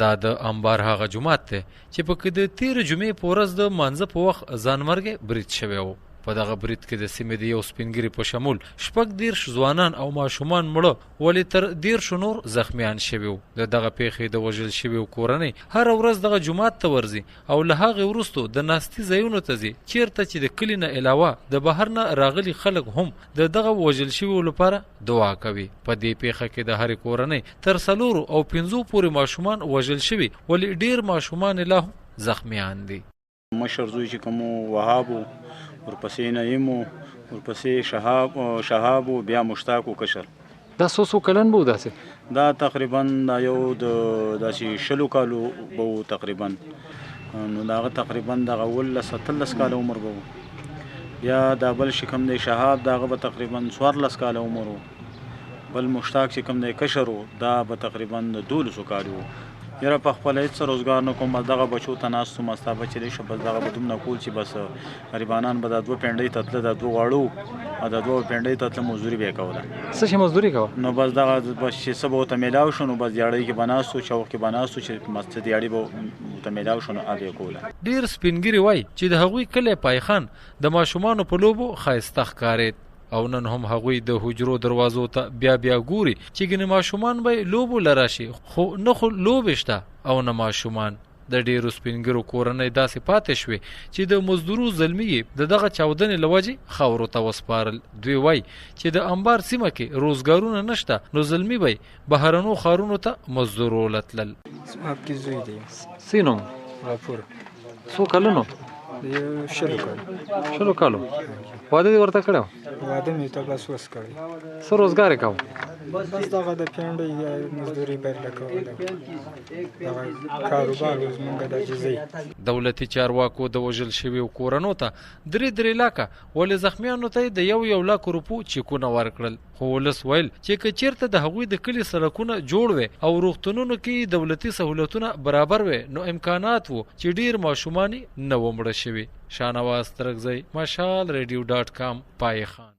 دا د انبار هغه جومات دی چې پکې د تېرې جمعې په ورځ د مانځه په وخت ځانمرګی برید شوی و. په دغه برید کې د سیمې د یو سپینګیري په شمول 30 ځوانان او ماشومان مړه ولې تر 10 نور زخمیان شوي وو. د دغه پیښې د وژل شویو کورنۍ هره ورځ دغه جومات ته ورځي او له هغې وروستو د ناستي ځایونو ته ځي چیرته چې د کلي نه علاوه د بهر نه راغلي خلک هم د دغه وژل شویو لپاره دعا کوي. په دې پیښه کې د هرې کورنۍ تر 4 او 5 پورې ماشومان وژل شوي ولې ډیر ماشومان لا هم زخمیان دي. مشر زوی چې کوم وهاب ورپسې نعیم ورپسې شهاب بیا مشتاق و کشر. دا څو کلن به داسې؟ دا تقریبا دا یو د داسې 20 کالو به تقریبا، نو دا هغه تقریبا دغه 17 کاله عمر به. بیا دا بل چې کوم دی شهاب دا هغه به تقریبا 14 کاله عمر و. بل مشتاق چې کوم دی کشر و دا به تقریبا 12 کاله و. یاره په خپل هیڅ روزګار نه کوم، بس دغه بچو ته ناستو مستا بچې دی شه، بس دغه به دومره کول چې بس غریبانان به دا 2 پنډۍ ته تله، دا 2 غواړو او دا 2 پنډۍ ته تله مزدوري به یې کوله. څه شي مزدوري کوه؟ نو بس دغه بس چې څه به ورته میلاو شو نو بس دیاړۍ کې به ناست و، چوک کې به ناست و چې څه دیاړي به ورته میلاو شو نو هغه یې کوله. ډېر سپینګیري وایي چې د هغوی کلی پایخان د ماشومانو په لوبو ښایسته ښکارېد او نن هم هغوی د حجرو دروازو ته بیا ګوري چې ګنې ماشومان به لوبو لراشي، خو نه خو لوبې شته او نه ماشومان. د ډېرو سپینګیرو کورنۍ داسې پاتې شوې چې د مزدورو زلمي یې د دغه چاودنې له وجې خاورو ته وسپارل. دوی وایي چې د انبار سیمه کې روزګارونه نشته نو زلمي به بهرنو ښارونو ته مزدورو لتلل. आपकी زوی دی سینوم غفور څو کلنو؟ 10 کالو. واده دې ورته کړی و؟ واده مې ته بس وس کړی. څه روزګار یې کوه؟ بس دغه د پنډۍ مزدوري پیدا کوله، دغه کاروبار اوس مونږ د جزۍ. دولتي چارواکو د وژل شویو کورنو ته 3 لاکه ولې زخمیانو ته د 1 لاک روپو چیکونه ورکړل. خو ولس ویل چې که چیرته د هغوی د کلي سړکونه جوړ وي او روغتونونو کې دولتي سهولتونه برابر وي نو امکانات وو چې ډیر ماشومان نه و مړه شوي. شاهنواز ترکزی، مشال radio.com، پایخان.